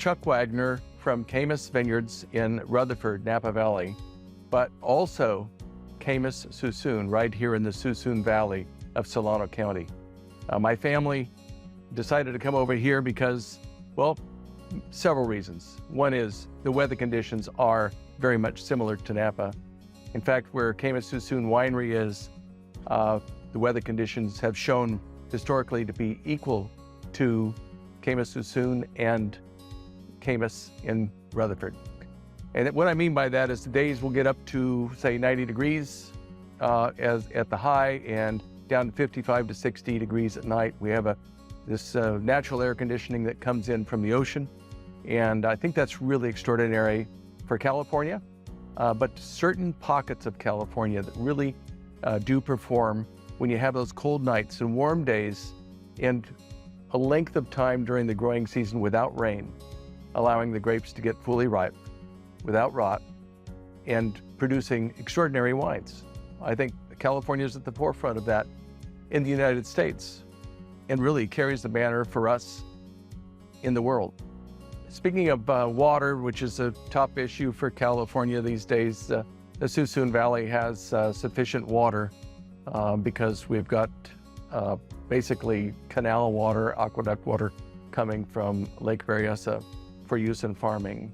Chuck Wagner from Caymus Vineyards in Rutherford, Napa Valley, but also Caymus-Suisun right here in the Suisun Valley of Solano County. My family decided to come over here because, well, several reasons. One is the weather conditions are very much similar to Napa. In fact, where Caymus-Suisun Winery is, the weather conditions have shown historically to be equal to Caymus-Suisun and Caymus in Rutherford. And what I mean by that is the days will get up to, say, 90 degrees as at the high and down to 55 to 60 degrees at night. We have this natural air conditioning that comes in from the ocean. And I think that's really extraordinary for California, but certain pockets of California that really do perform when you have those cold nights and warm days and a length of time during the growing season without rain, allowing the grapes to get fully ripe without rot and producing extraordinary wines. I think California is at the forefront of that in the United States and really carries the banner for us in the world. Speaking of water, which is a top issue for California these days, the Suisun Valley has sufficient water because we've got basically canal water, aqueduct water coming from Lake Berryessa for use in farming.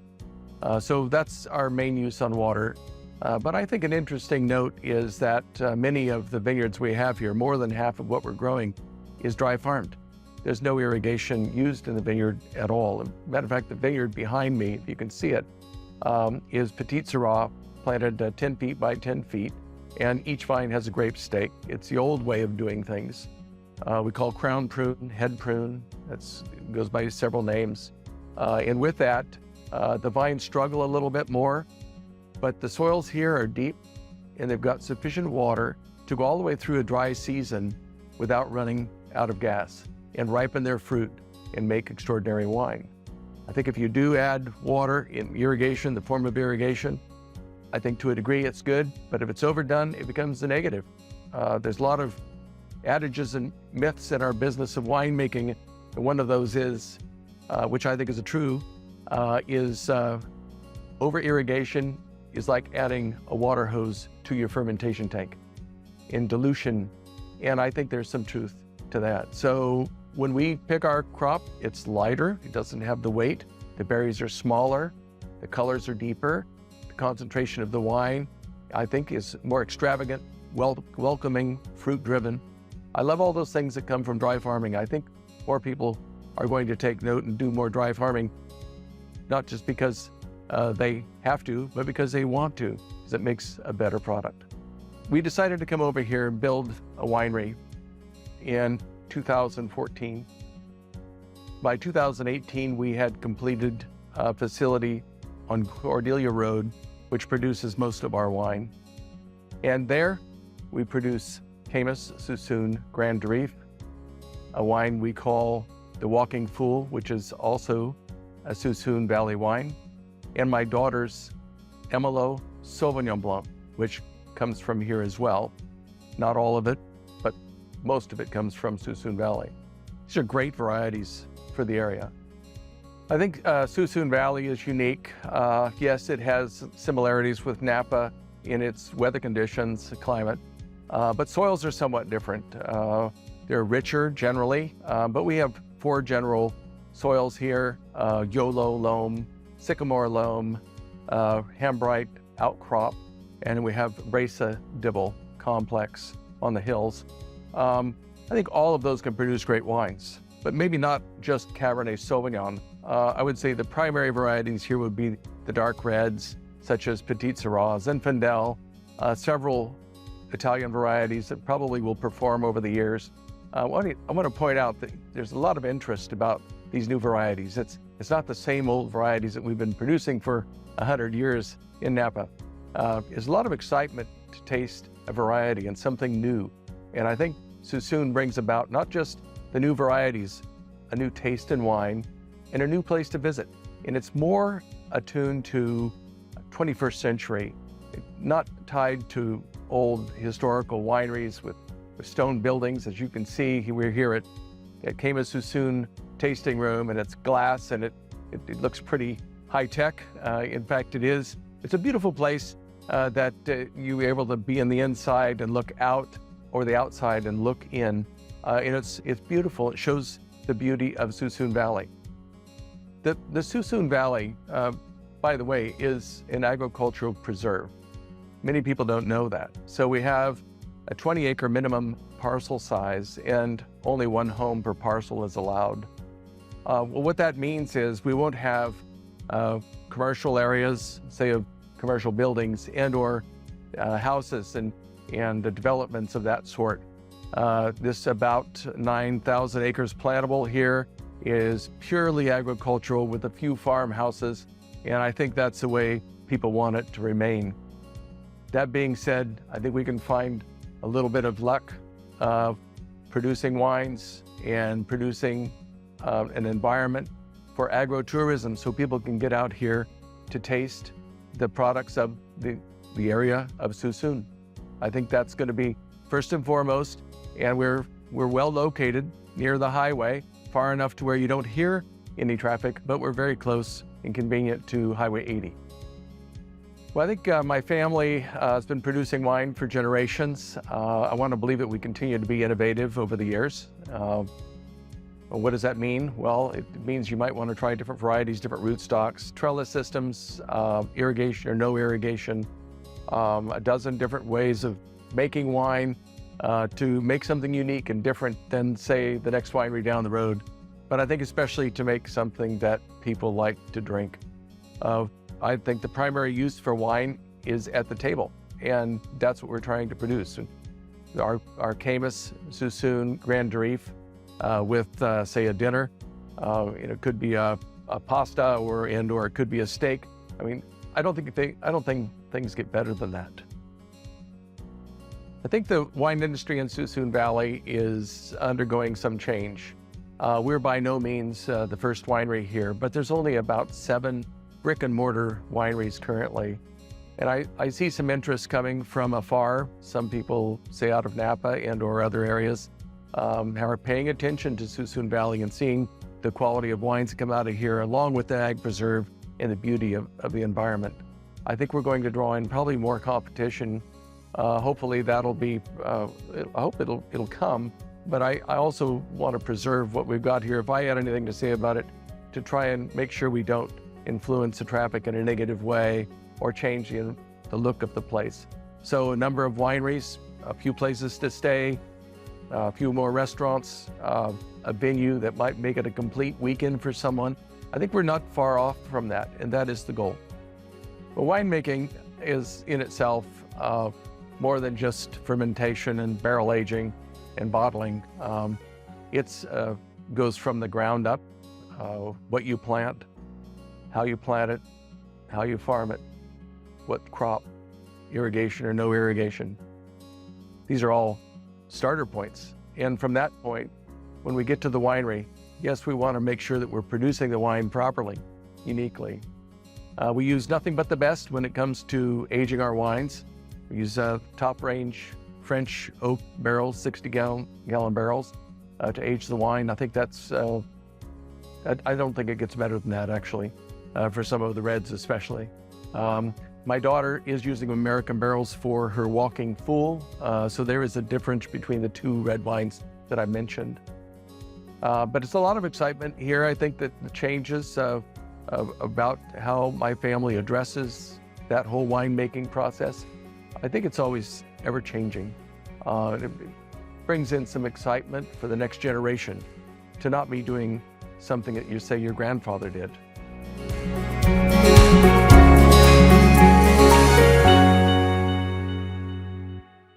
So that's our main use on water. But I think an interesting note is that many of the vineyards we have here, more than half of what we're growing, is dry farmed. There's no irrigation used in the vineyard at all. As a matter of fact, the vineyard behind me, if you can see it, is Petite Syrah, planted 10 feet by 10 feet, and each vine has a grape stake. It's the old way of doing things. We call crown prune, head prune. It goes by several names. And with that, the vines struggle a little bit more, but the soils here are deep and they've got sufficient water to go all the way through a dry season without running out of gas and ripen their fruit and make extraordinary wine. I think if you do add water in irrigation, the form of irrigation, I think to a degree it's good, but if it's overdone, it becomes a negative. There's a lot of adages and myths in our business of winemaking, and one of those is, which I think is true, is over-irrigation is like adding a water hose to your fermentation tank in dilution, and I think there's some truth to that. So when we pick our crop, it's lighter, it doesn't have the weight, the berries are smaller, the colors are deeper, the concentration of the wine, I think, is more extravagant, welcoming, fruit-driven. I love all those things that come from dry farming. I think more people are going to take note and do more dry farming, not just because they have to, but because they want to, because it makes a better product. We decided to come over here and build a winery in 2014. By 2018, we had completed a facility on Cordelia Road, which produces most of our wine. And there we produce Caymus-Suisun Grand Durif, a wine we call the Walking Fool, which is also a Suisun Valley wine, and my daughter's Emelo Sauvignon Blanc, which comes from here as well. Not all of it, but most of it comes from Suisun Valley. These are great varieties for the area. I think Suisun Valley is unique. Yes, it has similarities with Napa in its weather conditions, climate, but soils are somewhat different. They're richer generally, but we have 4 general soils here: Yolo loam, sycamore loam, hambrite outcrop, and we have Bresa dibble complex on the hills. I think all of those can produce great wines, but maybe not just Cabernet Sauvignon. I would say the primary varieties here would be the dark reds, such as Petite Syrah, Zinfandel, several Italian varieties that probably will perform over the years. I want to point out that there's a lot of interest about these new varieties. It's not the same old varieties that we've been producing for 100 years in Napa. There's a lot of excitement to taste a variety and something new. And I think Suisun brings about not just the new varieties, a new taste in wine, and a new place to visit. And it's more attuned to 21st century, not tied to old historical wineries with stone buildings. As you can see, we're here at Caymus-Suisun tasting room, and it's glass, and It looks pretty high tech. In fact, it is. It's a beautiful place that you're able to be in the inside and look out, or the outside and look in. And it's beautiful. It shows the beauty of Suisun Valley. The Suisun Valley, by the way, is an agricultural preserve. Many people don't know that. So we have a 20-acre minimum parcel size, and only one home per parcel is allowed. Well, what that means is we won't have commercial areas, say of commercial buildings and/or houses and the developments of that sort. This about 9,000 acres plantable here is purely agricultural with a few farmhouses, and I think that's the way people want it to remain. That being said, I think we can find a little bit of luck producing wines and producing an environment for agro-tourism, so people can get out here to taste the products of the area of Suisun. I think that's going to be first and foremost, and we're well located near the highway, far enough to where you don't hear any traffic, but we're very close and convenient to Highway 80. Well, I think my family has been producing wine for generations. I want to believe that we continue to be innovative over the years. What does that mean? Well, it means you might want to try different varieties, different rootstocks, trellis systems, irrigation or no irrigation, a dozen different ways of making wine to make something unique and different than, say, the next winery down the road. But I think especially to make something that people like to drink. I think the primary use for wine is at the table, and that's what we're trying to produce. Our Caymus-Suisun Grand Tarif with, say, a dinner. It could be a pasta or it could be a steak. I mean, I don't think things get better than that. I think the wine industry in Suisun Valley is undergoing some change. We're by no means the first winery here, but there's only about 7 brick and mortar wineries currently. And I see some interest coming from afar. Some people, say out of Napa and/or other areas, are paying attention to Suisun Valley and seeing the quality of wines that come out of here, along with the ag preserve and the beauty of the environment. I think we're going to draw in probably more competition. Hopefully that'll be, I hope it'll come, but I also want to preserve what we've got here. If I had anything to say about it, to try and make sure we don't influence the traffic in a negative way or change the look of the place. So a number of wineries, a few places to stay, a few more restaurants, a venue that might make it a complete weekend for someone. I think we're not far off from that, and that is the goal. But winemaking is in itself more than just fermentation and barrel aging and bottling. It goes from the ground up, what you plant, how you plant it, how you farm it, what crop, irrigation or no irrigation. These are all starter points. And from that point, when we get to the winery, yes, we want to make sure that we're producing the wine properly, uniquely. We use nothing but the best when it comes to aging our wines. We use top range French oak barrels, 60-gallon barrels to age the wine. I think that's, I don't think it gets better than that actually, for some of the reds especially. My daughter is using American barrels for her walking fool, so there is a difference between the 2 red wines that I mentioned. But it's a lot of excitement here. I think that the changes about how my family addresses that whole winemaking process, I think it's always ever changing. It brings in some excitement for the next generation to not be doing something that you say your grandfather did.